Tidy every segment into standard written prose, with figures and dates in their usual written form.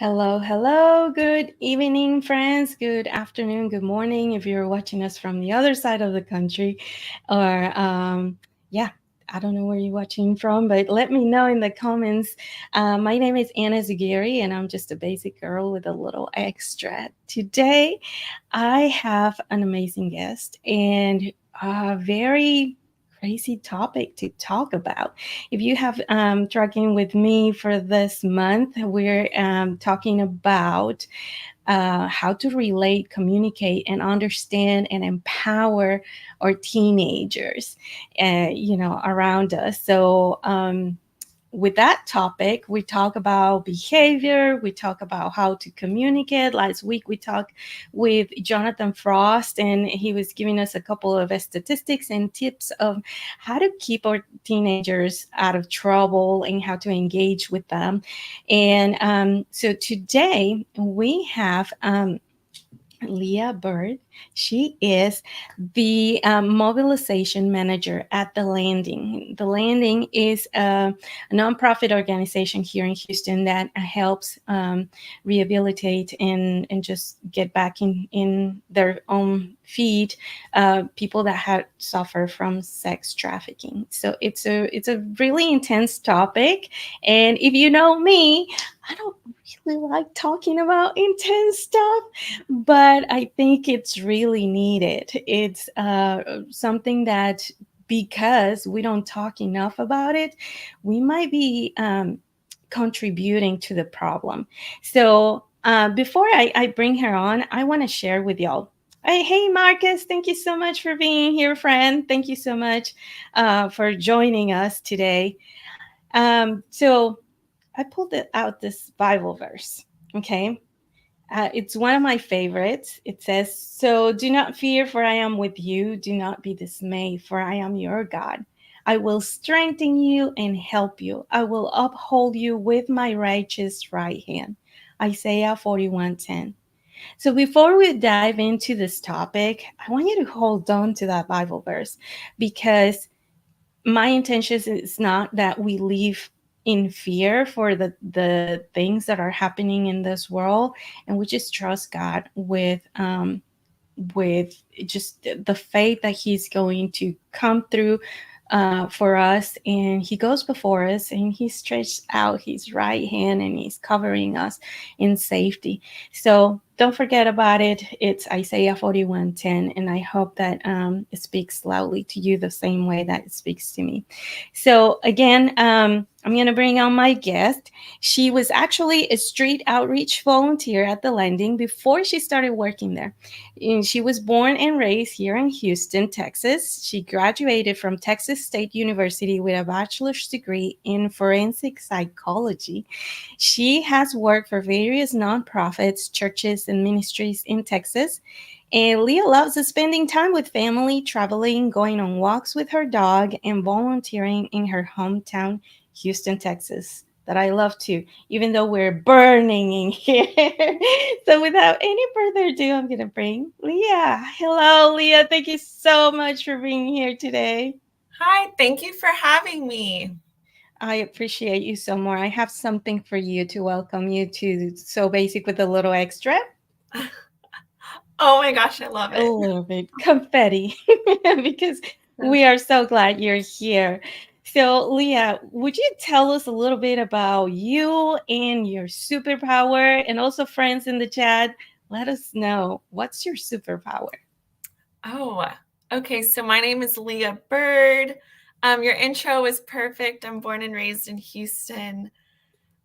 Hello, hello. Good evening, friends. Good afternoon, good morning if you're watching us from the other side of the country. Or, yeah, I don't know where you're watching from, but let me know in the comments. My name is Anna Zugiri, and I'm just a basic girl with a little extra. Today, I have an amazing guest and a very crazy topic to talk about. If you have tracking with me for this month, we're talking about how to relate, communicate, and understand and empower our teenagers, around us. So, with that topic, we talk about behavior, we talk about how to communicate. Last week, we talked with Jonathan Frost, and he was giving us a couple of statistics and tips of how to keep our teenagers out of trouble and how to engage with them. And so today, we have Lea Byrd. She is the mobilization manager at The Landing. The Landing is a nonprofit organization here in Houston that helps rehabilitate and just get back in their own feet people that had suffered from sex trafficking. So it's a really intense topic, and if you know me, I don't really like talking about intense stuff, but I think it's really needed. It's something that, because we don't talk enough about it, we might be contributing to the problem. So before I bring her on, I want to share with y'all. Hey, Marcus, thank you so much for being here, friend. Thank you so much for joining us today. So I pulled out this Bible verse. Okay. It's one of my favorites. It says, "So do not fear, for I am with you. Do not be dismayed, for I am your God. I will strengthen you and help you. I will uphold you with my righteous right hand." Isaiah 41:10. So before we dive into this topic, I want you to hold on to that Bible verse, because my intention is not that we live in fear for the things that are happening in this world, and we just trust God with just the faith that He's going to come through for us, and He goes before us, and He stretched out His right hand, and He's covering us in safety. So don't forget about it. It's Isaiah 41:10, and I hope that it speaks loudly to you the same way that it speaks to me. So again, I'm going to bring on my guest. She was actually a street outreach volunteer at the Landing before she started working there. And she was born and raised here in Houston, Texas. She graduated from Texas State University with a bachelor's degree in forensic psychology. She has worked for various nonprofits, churches, and ministries in Texas. And Leah loves spending time with family, traveling, going on walks with her dog, and volunteering in her hometown, Houston, Texas. That I love too, even though we're burning in here. So, without any further ado, I'm going to bring Leah. Hello, Leah. Thank you so much for being here today. Hi, thank you for having me. I appreciate you so more. I have something for you to welcome you to So Basic with a little extra. Oh my gosh, I love A it. little bit confetti because we are so glad you're here. So, Leah, would you tell us a little bit about you and your superpower, and also friends in the chat? Let us know, what's your superpower? Oh, okay. So my name is Lea Byrd. Your intro was perfect. I'm born and raised in Houston.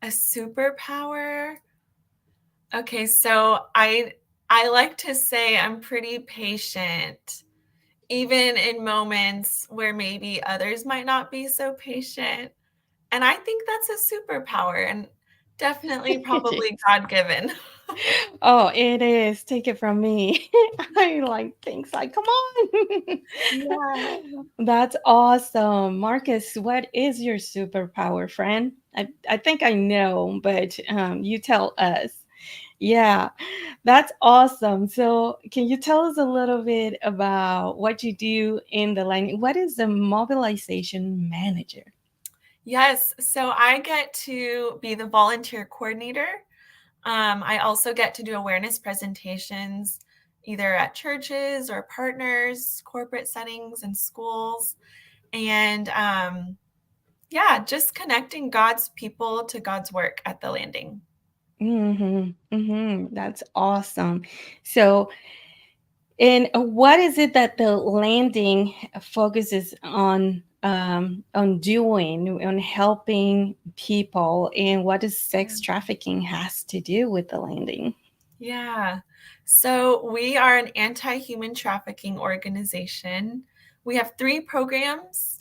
A superpower. Okay, so I like to say I'm pretty patient, even in moments where maybe others might not be so patient. And I think that's a superpower and definitely probably God-given. Oh, it is. Take it from me. I like things like, come on. Yeah. That's awesome. Marcus, what is your superpower, friend? I think I know, but you tell us. Yeah, that's awesome. So, can you tell us a little bit about what you do in the line? What is the mobilization manager? Yes. So I get to be the volunteer coordinator. I also get to do awareness presentations either at churches or partners, corporate settings, and schools. And yeah, just connecting God's people to God's work at the landing. That's awesome. So, and what is it that the landing focuses on doing, on helping people, and what does sex trafficking has to do with the landing? Yeah. So we are an anti-human trafficking organization. We have 3 programs.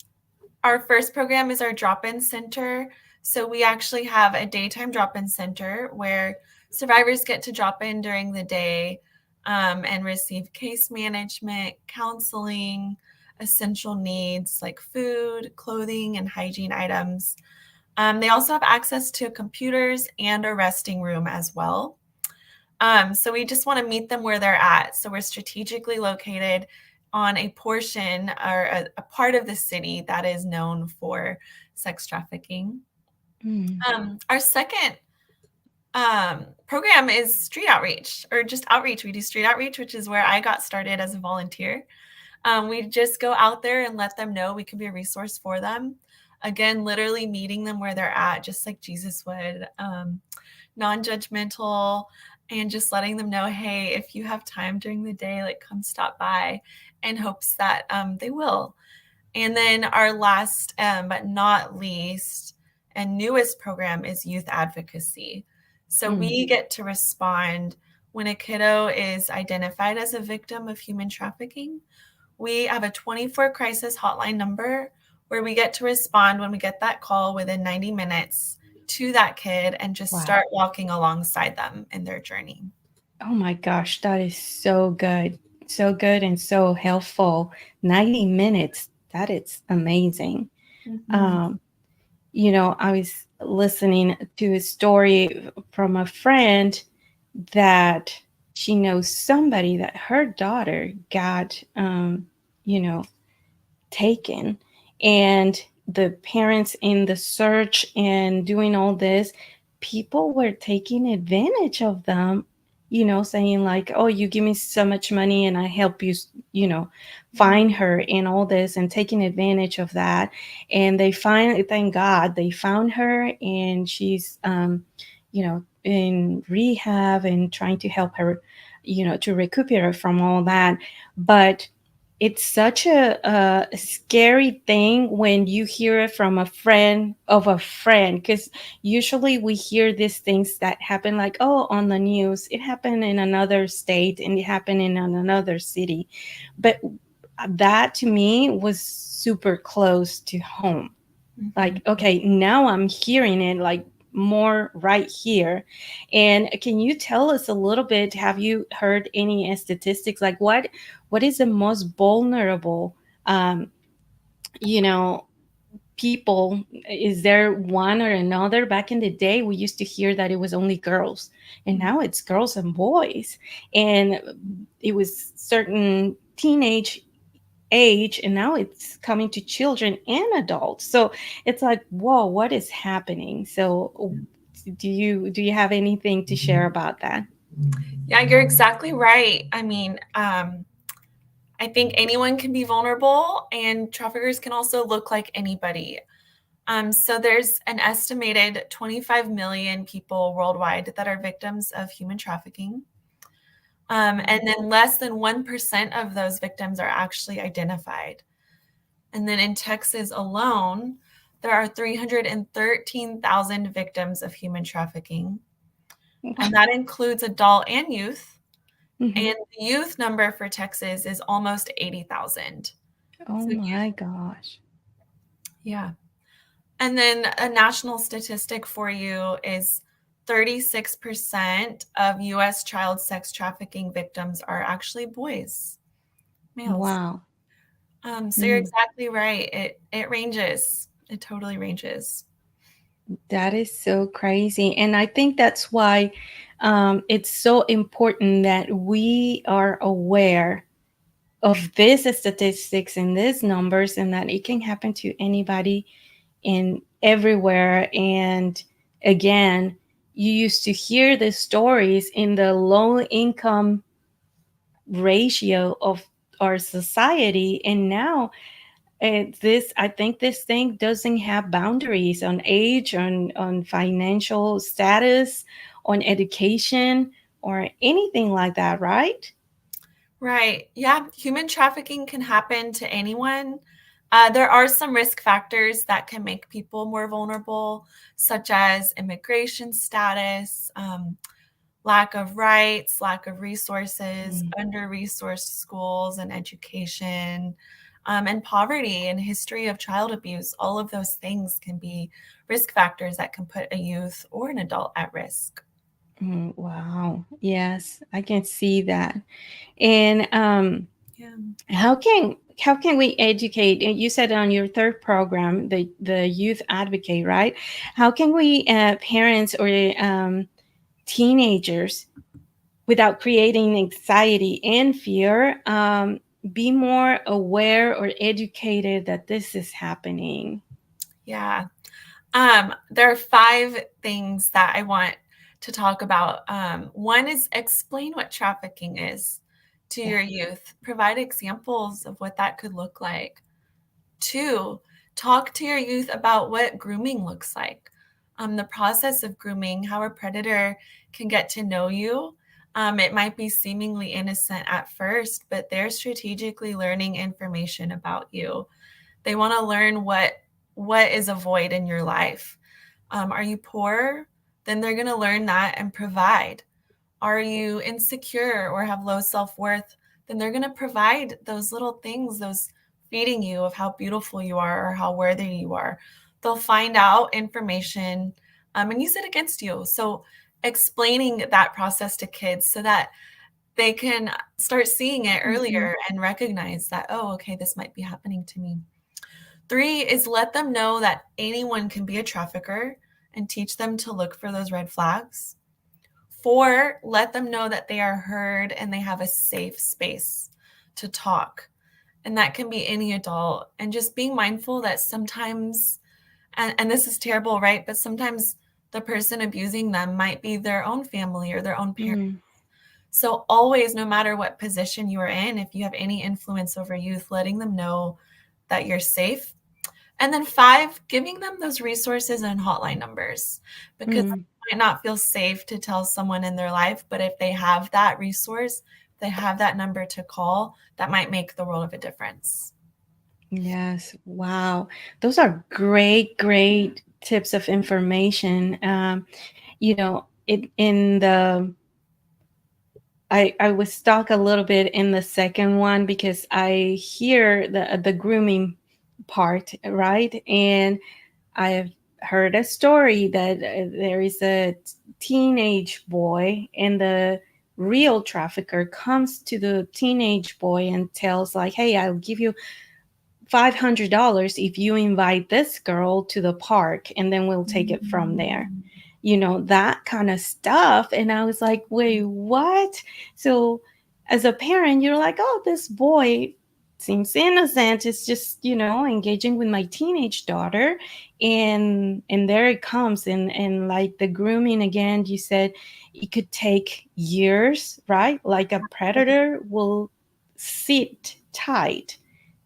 Our first program is our drop-in center. So we actually have a daytime drop-in center where survivors get to drop in during the day and receive case management, counseling, essential needs like food, clothing, and hygiene items. They also have access to computers and a resting room as well. So we just want to meet them where they're at. So we're strategically located on a portion or a part of the city that is known for sex trafficking. Mm. Our second program is street outreach or just outreach. We do street outreach, which is where I got started as a volunteer. We just go out there and let them know we can be a resource for them. Again, literally meeting them where they're at, just like Jesus would. Non-judgmental, and just letting them know, hey, if you have time during the day, like come stop by, in hopes that they will. And then our last but not least and newest program is youth advocacy. So Mm. we get to respond when a kiddo is identified as a victim of human trafficking. We have a 24 crisis hotline number where we get to respond when we get that call within 90 minutes to that kid and just Wow. start walking alongside them in their journey. Oh my gosh, that is so good. So good and so helpful. 90 minutes. That is amazing. Mhm. Um, I was listening to a story from a friend that she knows somebody that her daughter got, you know, taken, and the parents in the search and doing all this, people were taking advantage of them, saying like, oh, you give me so much money and I help you, find her and all this, and taking advantage of that. And they finally, thank God, they found her, and she's in rehab and trying to help her, to recuperate from all that. But it's such a scary thing when you hear it from a friend of a friend, because usually we hear these things that happen like, oh, on the news, it happened in another state and it happened in another city. But that to me was super close to home. Like, Mhm. okay, now I'm hearing it like more right here. And can you tell us a little bit, have you heard any statistics, like what is the most vulnerable, um you know people? Is there one or another? Back in the day we used to hear that it was only girls, and now it's girls and boys, and it was certain teenage age, and now it's coming to children and adults. So it's like, whoa, what is happening? So do you have anything to share about that? Yeah, you're exactly right. I mean, I think anyone can be vulnerable, and traffickers can also look like anybody. So there's an estimated 25 million people worldwide that are victims of human trafficking. And then less than 1% of those victims are actually identified. And then in Texas alone, there are 313,000 victims of human trafficking. And that includes adult and youth. Mhm. And the youth number for Texas is almost 80,000. Oh So my gosh. yeah. And then a national statistic for you is 36% of US child sex trafficking victims are actually boys, males. Wow. So you're Mm. exactly right. It ranges. It totally ranges. That is so crazy. And I think that's why it's so important that we are aware of these statistics and these numbers, and that it can happen to anybody in everywhere. And again, you used to hear the stories in the low income ratio of our society, and now this I think this thing doesn't have boundaries on age, on financial status, on education, or anything like that, right? Right. Yeah. Human trafficking can happen to anyone. There are some risk factors that can make people more vulnerable, such as immigration status, lack of rights, lack of resources, Mm. under resourced schools and education, and poverty and history of child abuse. All of those things can be risk factors that can put a youth or an adult at risk. Wow, yes, I can see that. And Yeah. how can we educate? And you said on your third program, the youth advocate, right? How can we, parents or teenagers, without creating anxiety and fear, be more aware or educated that this is happening? Yeah. There are 5 things that I want to talk about. One is explain what trafficking is to Yeah. your youth. Provide examples of what that could look like. 2, talk to your youth about what grooming looks like. The process of grooming, how a predator can get to know you. It might be seemingly innocent at first, but they're strategically learning information about you. They want to learn what is a void in your life. Are you poor? Then they're going to learn that and provide. Are you insecure or have low self-worth? Then they're going to provide those little things, those feeding you of how beautiful you are or how worthy you are. They'll find out information and use it against you. So explaining that process to kids so that they can start seeing it Mhm. earlier and recognize that, oh, okay, this might be happening to me. 3 is let them know that anyone can be a trafficker and teach them to look for those red flags. 4, let them know that they are heard and they have a safe space to talk. And that can be any adult. And just being mindful that sometimes, and this is terrible, right? But sometimes the person abusing them might be their own family or their own parent. Mm. So, always, no matter what position you are in, if you have any influence over youth, letting them know that you're safe. And then 5, giving them those resources and hotline numbers because Mm. they might not feel safe to tell someone in their life, but if they have that resource, they have that number to call, that might make the world of a difference. Yes. Wow. Those are great, great tips of information. It in the I was stuck a little bit in the second one because I hear the grooming part, right? And I've heard a story that there is a teenage boy, and the real trafficker comes to the teenage boy and tells like, "Hey, I'll give you $500 if you invite this girl to the park, and then we'll take it from there." That kind of stuff. And I was like, wait, what? So as a parent, you're like, oh, this boy seems innocent. It's just, engaging with my teenage daughter. And there it comes. And like the grooming again, you said it could take years, right? Like a predator will sit tight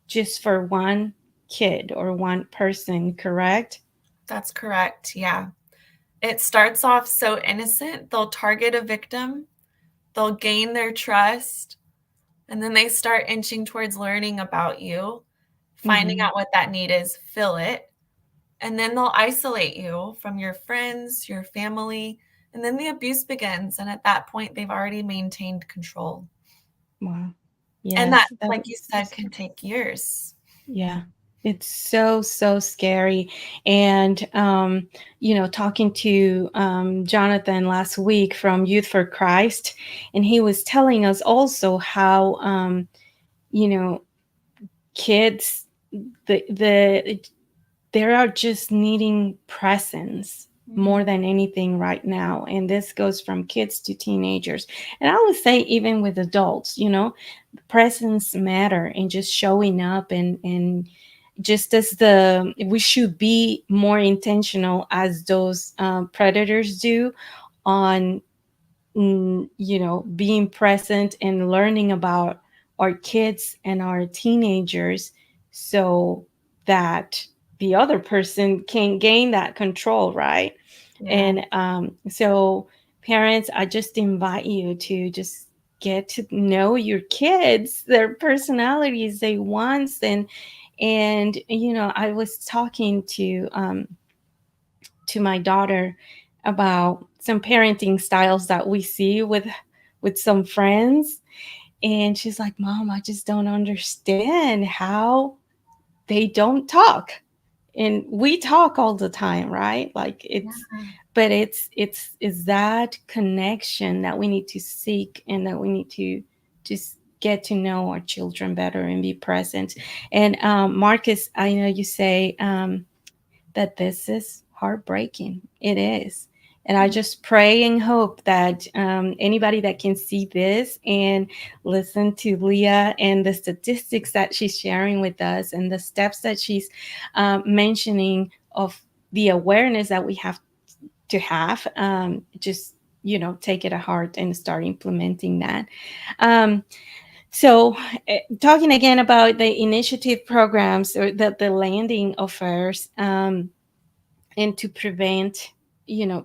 just for one kid or one person, correct? That's correct. Yeah. It starts off so innocent. They'll target a victim, they'll gain their trust, and then they start inching towards learning about you, finding Mm-hmm. out what that need is, fill it. And then they'll isolate you from your friends, your family, and then the abuse begins. And at that point, they've already maintained control. Wow. And that, Yes, like you said, that's can take years. yeah. It's so so scary. And talking to Jonathan last week from Youth for Christ, and he was telling us also how you know kids, the they are just needing presence more Mhm. than anything right now, and this goes from kids to teenagers, and I would say even with adults. Presence matter, and just showing up, and just as we should be more intentional as those predators do on being present and learning about our kids and our teenagers, so that the other person can gain that control, right? Yeah. And so parents, I just invite you to just get to know your kids, their personalities, their wants, and I was talking to my daughter about some parenting styles that we see with some friends, and she's like, "Mom, I just don't understand how they don't talk." And we talk all the time, right? Like it's Yeah. but it's is that connection that we need to seek, and that we need to just get to know our children better and be present. And Marcus, I know you say that this is heartbreaking. It is. And I just pray and hope that anybody that can see this and listen to Leah and the statistics that she's sharing with us, and the steps that she's mentioning of the awareness that we have to have, just take it to heart and start implementing that. Um, so, talking again about the initiative programs, or the landing affairs, and to prevent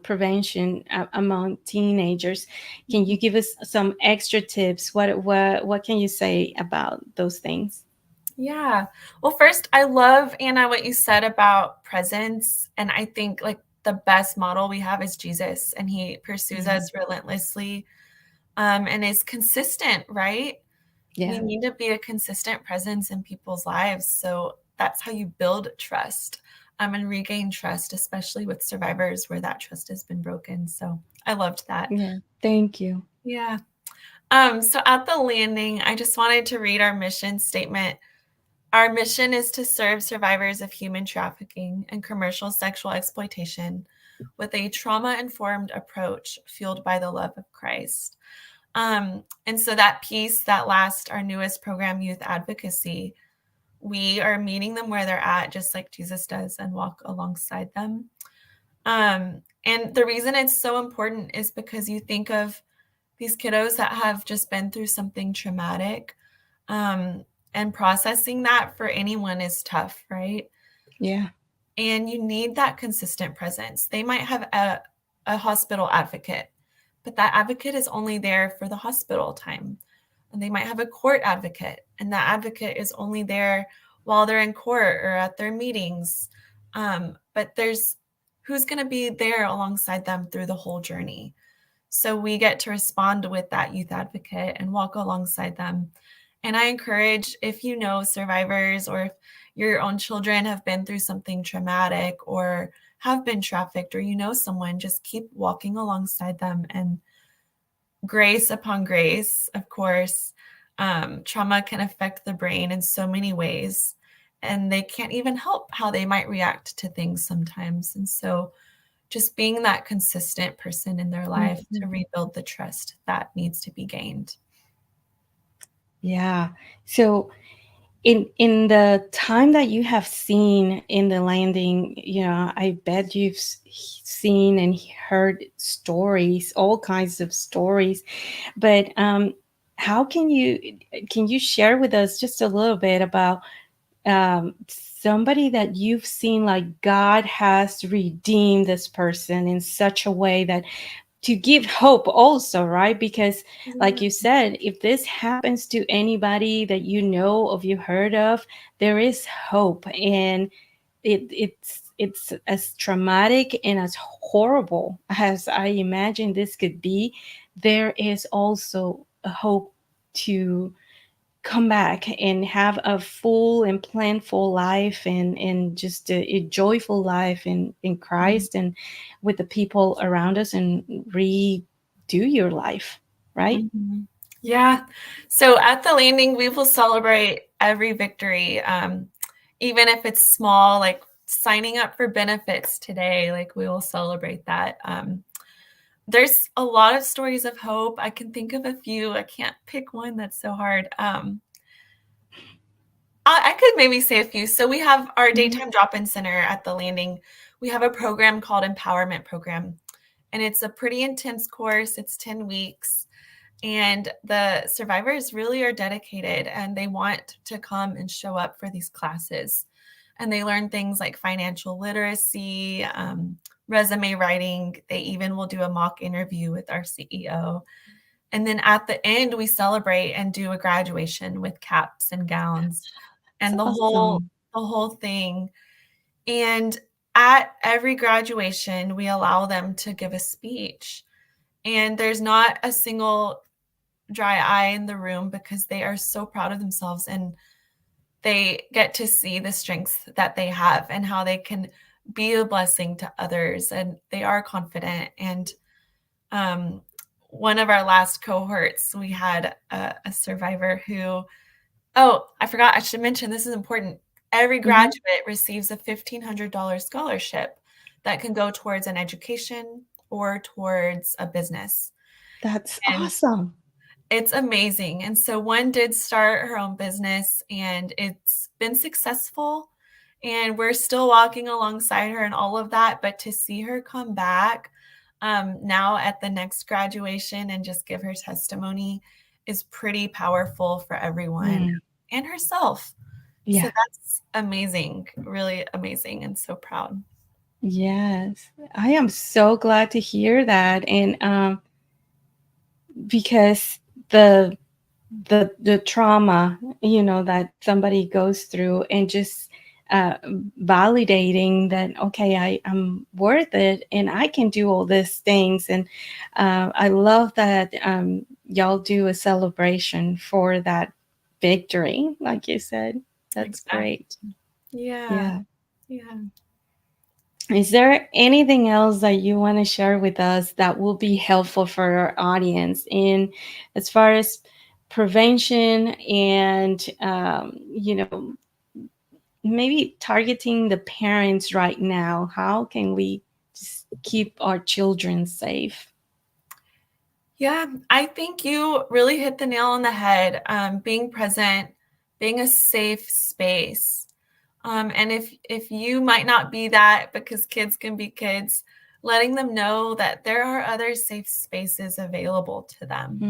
prevention among teenagers, can you give us some extra tips? What can you say about those things? Yeah. Well, first, I love, Anna, what you said about presence. And I think like the best model we have is Jesus, and he pursues Yeah. us relentlessly, and is consistent, right? We Yeah. need to be a consistent presence in people's lives. So that's how you build trust, and regain trust, especially with survivors where that trust has been broken. So I loved that. Yeah, thank you. Yeah. So at the landing, I just wanted to read our mission statement. Our mission is to serve survivors of human trafficking and commercial sexual exploitation with a trauma-informed approach fueled by the love of Christ. And so that piece, that last, our newest program, youth advocacy, we are meeting them where they're at, just like Jesus does, and walk alongside them. And the reason it's so important is because you think of these kiddos that have just been through something traumatic, um, and processing that for anyone is tough, right? Yeah. And you need that consistent presence. They might have a hospital advocate, but that advocate is only there for the hospital time. And they might have a court advocate, and that advocate is only there while they're in court or at their meetings. But there's who's going to be there alongside them through the whole journey. So we get to respond with that youth advocate and walk alongside them. And I encourage, if you know survivors, or if your own children have been through something traumatic or have been trafficked, or you know someone, just keep walking alongside them. And grace upon grace, of course, trauma can affect the brain in so many ways, and they can't even help how they might react to things sometimes. And so just being that consistent person in their life to Mhm. rebuild the trust that needs to be gained. Yeah. So in the time that you have seen in the landing, I bet you've seen and heard stories, all kinds of stories. But how can you share with us just a little bit about somebody that you've seen, like God has redeemed this person in such a way that to give hope also, right? Because like Yeah. you said, if this happens to anybody that you know of, you heard of, there is hope. And it's as traumatic and as horrible as I imagine this could be, there is also a hope to come back and have a full and planful life, and just a joyful life in Christ and with the people around us, and redo your life, right? Mm-hmm. Yeah. So at the landing, we will celebrate every victory, even if it's small, like signing up for benefits today, like we will celebrate that. There's a lot of stories of hope. I can think of a few. I can't pick one, that's so hard. I could maybe say a few. So we have our Mhm. daytime drop-in center at the landing. We have a program called Empowerment Program. And it's a pretty intense course. It's 10 weeks. And the survivors really are dedicated and they want to come and show up for these classes. And they learn things like financial literacy, resume writing. They even will do a mock interview with our CEO. And then at the end, we celebrate and do a graduation with caps and gowns It's and awesome. the whole thing. And at every graduation, we allow them to give a speech. And there's not a single dry eye in the room because they are so proud of themselves and they get to see the strengths that they have and how they can be a blessing to others. And they are confident. And um, one of our last cohorts, we had a survivor who, oh, I forgot, I should mention this is important. Every Hmm. graduate receives a $1,500 scholarship that can go towards an education or towards a business. That's And awesome. it's amazing. And so one did start her own business and it's been successful. And we're still walking alongside her and all of that. But to see her come back now at the next graduation and just give her testimony is pretty powerful for everyone Mm, and herself. So yeah. that's amazing, really amazing, and so proud. Yes. I am so glad to hear that. And because the the trauma, that somebody goes through, and just uh, validating that, okay, I'm worth it and I can do all these things. And I love that y'all do a celebration for that victory, like you said. That's Exactly. great. Yeah. Yeah. Yeah. Is there anything else that you want to share with us that will be helpful for our audience in, as far as prevention and maybe targeting the parents right now? How can we just keep our children safe? Yeah, I think you really hit the nail on the head. Being present, being a safe space. And if you might not be that because kids can be kids, letting them know that there are other safe spaces available to them,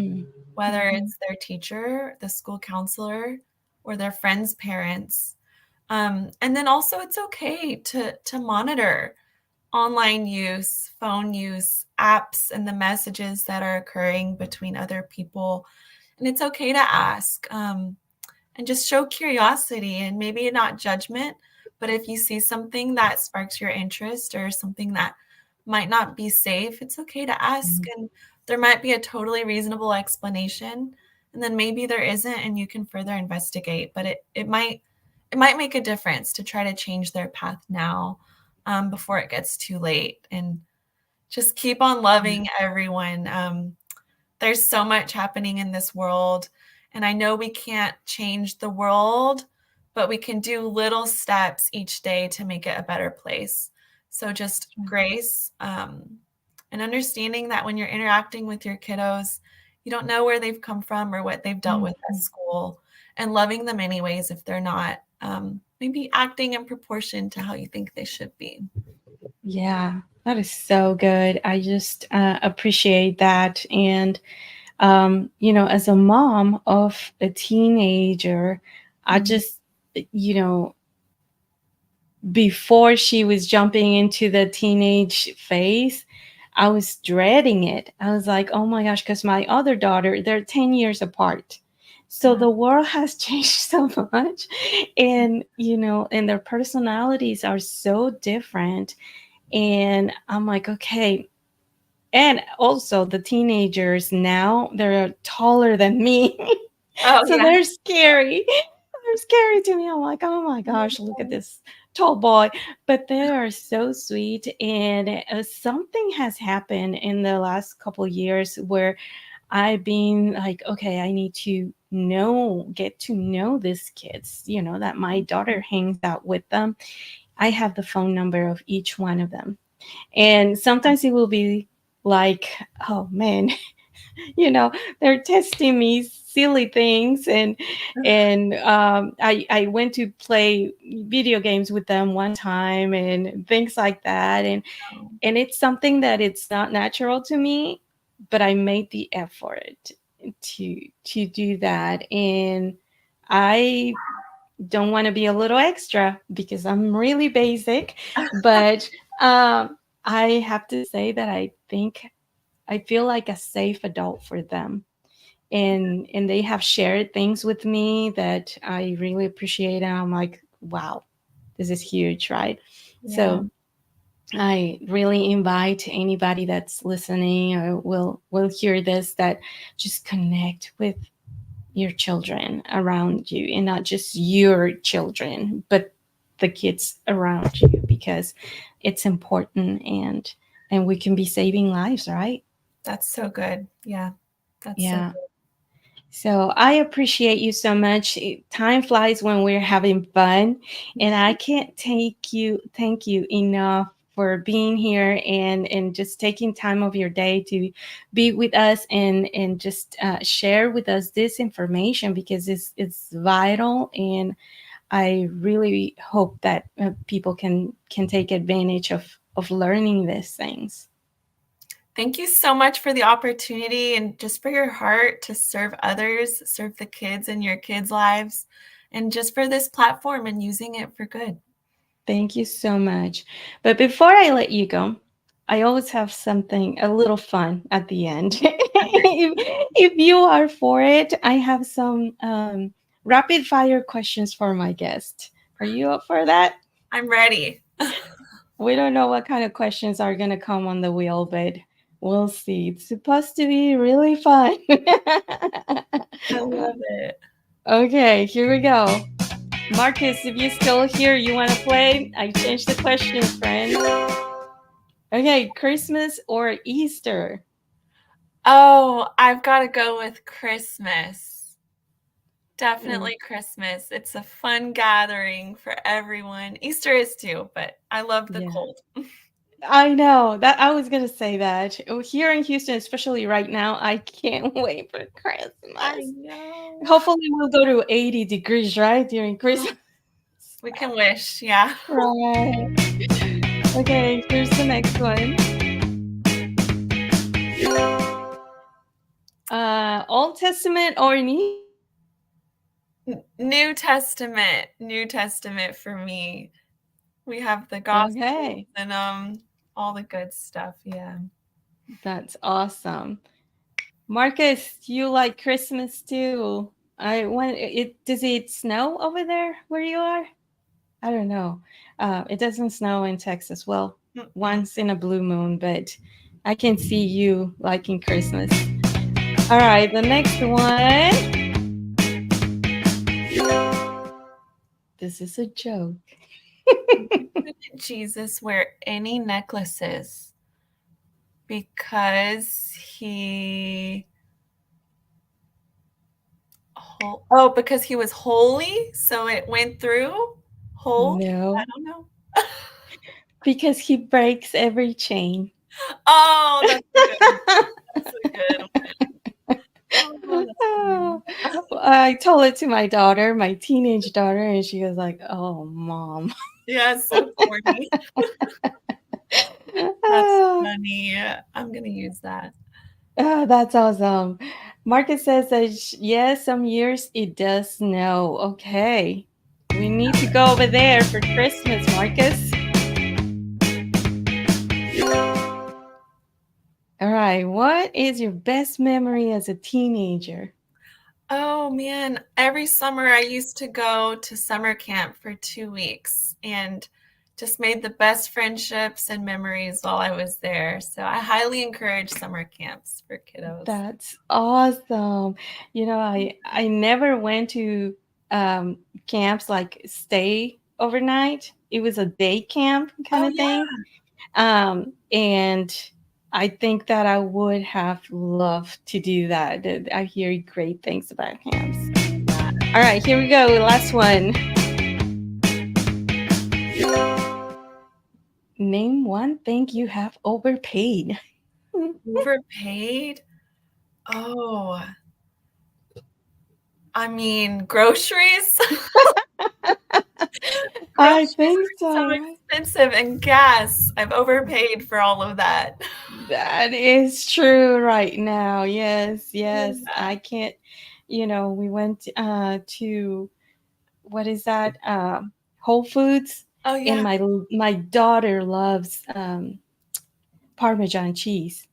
whether Mm-hmm. it's their teacher, the school counselor, or their friends' parents. And then also it's okay to monitor online use, phone use, apps, and the messages that are occurring between other people. And it's okay to ask and just show curiosity and maybe not judgment. But if you see something that sparks your interest or something that might not be safe, it's okay to ask. And there might be a totally reasonable explanation. And then maybe there isn't, and you can further investigate. But it might make a difference to try to change their path now before it gets too late. And just keep on Yeah. loving everyone. There's so much happening in this world, and I know we can't change the world, but we can do little steps each day to make it a better place. So just grace and understanding that when you're interacting with your kiddos, you don't know where they've come from or what they've dealt with at Mhm. school, and loving them anyways if they're not maybe acting in proportion to how you think they should be. Yeah, that is so good. I just appreciate that. And as a mom of a teenager, I Mhm. just, you know, before she was jumping into the teenage phase, I was dreading it. I was like, oh my gosh, because my other daughter, they're 10 years apart. So Yeah. the world has changed so much. And their personalities are so different. And I'm like, okay. And also, the teenagers now, they're taller than me. Oh, So yeah. they're scary. They're scary to me. I'm like, oh my gosh, look at this tall boy. But they are so sweet. And something has happened in the last couple years where I've been like, okay, I need to get to know these kids, that my daughter hangs out with them. I have the phone number of each one of them. And sometimes it will be like, oh man, you know, they're testing me silly things, and I went to play video games with them one time and things like that, and it's something that it's not natural to me, but I made the effort to do that. And I don't want to be a little extra because I'm really basic, but I have to say that I think I feel like a safe adult for them. And they have shared things with me that I really appreciate, and I'm like, wow, this is huge, right? Yeah, So I really invite anybody that's listening or will hear this, that just connect with your children around you, and not just your children, but the kids around you, because it's important, and we can be saving lives, right? that's so good. Yeah, that's so Yeah. So I appreciate you so much. Time flies when we're having fun, and I can't thank you enough for being here, and just taking time of your day to be with us, and just share with us this information, because it's vital, and I really hope that people can take advantage of learning these things. Thank you so much for the opportunity and just for your heart to serve others, serve the kids in your kids' lives, and just for this platform and using it for good. Thank you so much. But before I let you go, I always have something a little fun at the end. If you are for it, I have some rapid fire questions for my guest. Are you up for that? I'm ready. We don't know what kind of questions are going to come on the wheel, but we'll see. It's supposed to be really fun. I love it. Okay, here we go. Marcus, if you're still here, you want to play? I changed the questions, friend. Okay, Christmas or Easter? Oh, I've got to go with Christmas. Mm, Definitely Christmas. It's a fun gathering for everyone. Easter is too, but I love the yeah, cold. I know that I was gonna say that. Oh, here in Houston, especially right now, I can't wait for I Christmas. know. Hopefully, we'll go to 80 degrees, right, during Oh, Christmas. we can wish, yeah. Right. Okay, here's the next one. Old Testament or New? New Testament for me. We have the Gospels Okay, and all the good stuff. Yeah. that's awesome. Marcus, you like Christmas too. I want it. Does it snow over there where you are? I don't know. It doesn't snow in Texas. Well, Mm-mm. once in a blue moon, but I can see you liking Christmas. All right, the next one. This is a joke. Didn't Jesus wear any necklaces because because he was holy, so it went through whole. I No, don't know. because he breaks every chain. Oh, that's a good one. That's a good one. Oh, that's Oh, funny. I told it to my daughter, my teenage daughter, and she was like, "Oh, mom." Yeah, it's so corny. That's funny. Yeah, I'm gonna use that. That's awesome. Marcus says that yes, some years it does snow. Okay. We need to go over there for Christmas, Marcus. All right. What is your best memory as a teenager? Oh man, every summer I used to go to summer camp for 2 weeks and just made the best friendships and memories while I was there. So I highly encourage summer camps for kiddos. That's awesome. I never went to um, camps like stay overnight. It was a day camp kind Oh of yeah. thing. And I think that I would have loved to do that. I hear great things about camps. All right, here we go. Last one. Name one thing you have overpaid. Overpaid. Oh, I mean, groceries. I Groceries think are so so, right? expensive, and gas. I've overpaid for all of that. That is true right now. Yes, yes. Yeah. I can't, we went to, what is that? Whole Foods, Oh, and yeah. my daughter loves Parmesan cheese.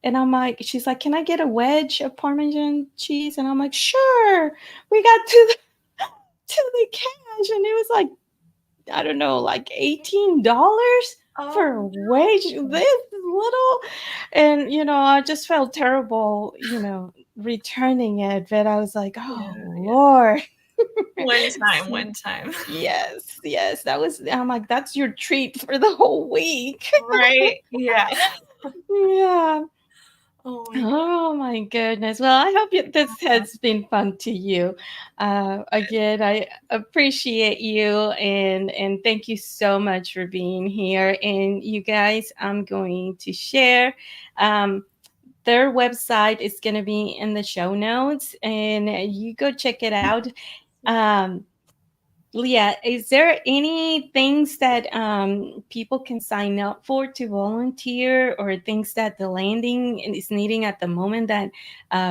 And I'm like, she's like, can I get a wedge of Parmesan cheese? And I'm like, sure. We got to the cash, and it was like, I don't know, like $18 for Oh, a wage this little. And I just felt terrible, returning it, but I was like, yeah, oh yeah. Lord. One time, So, one time. yes, yes, that was, I'm like, that's your treat for the whole week. Right? Yeah. Yeah. Oh my god. Oh my goodness. Well, I hope this has been fun to you. Again, I appreciate you, and thank you so much for being here. And you guys, I'm going to share. Um, their website is going to be in the show notes, and you go check it out. Um, Leah, is there any things that people can sign up for to volunteer, or things that the landing is needing at the moment that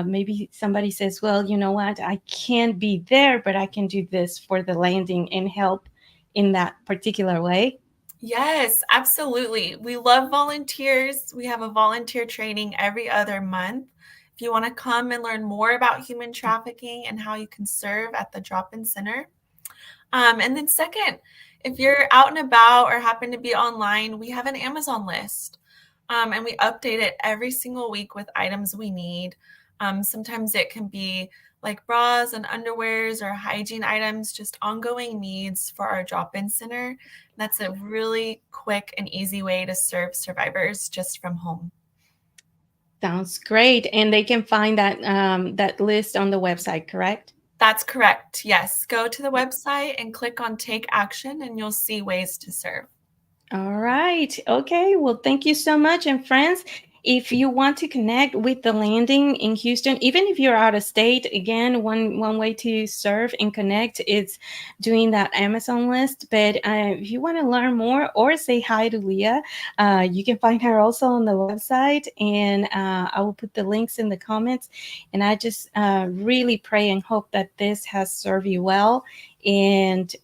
maybe somebody says, well, you know what, I can't be there, but I can do this for the landing and help in that particular way? Yes, absolutely. We love volunteers. We have a volunteer training every other month. If you want to come and learn more about human trafficking and how you can serve at the drop-in center. And then second, if you're out and about or happen to be online, we have an Amazon list. And we update it every single week with items we need. Sometimes it can be like bras and underwears or hygiene items, just ongoing needs for our drop-in center. That's a really quick and easy way to serve survivors just from home. Sounds great. And they can find that list on the website, correct? That's correct. Yes. Go to the website and click on Take Action, and you'll see ways to serve. All right. Okay. Well, thank you so much. And friends, if you want to connect with the landing in Houston, even if you're out of state, again, one way to serve and connect is doing that Amazon list. But if you want to learn more or say hi to Leah, you can find her also on the website, and I will put the links in the comments. And I just really pray and hope that this has served you well, and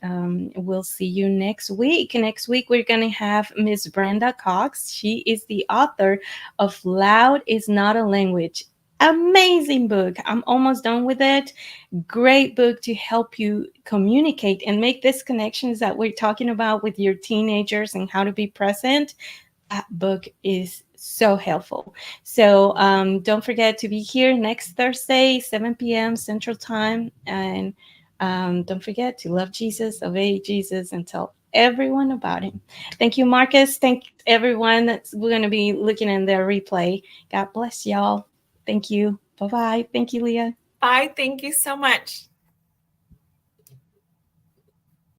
we'll see you next week. Next week, we're going to have Miss Brenda Cox. She is the author of Loud is Not a Language. Amazing book. I'm almost done with it. Great book to help you communicate and make these connections that we're talking about with your teenagers and how to be present. That book is so helpful. So don't forget to be here next Thursday, 7 p.m. Central Time. And don't forget to love Jesus, obey Jesus, and tell everyone about him. Thank you, Marcus. Thanks, everyone. We're going to be looking in their replay. God bless y'all. Thank you. Bye bye. Thank you, Leah. Bye. Thank you so much.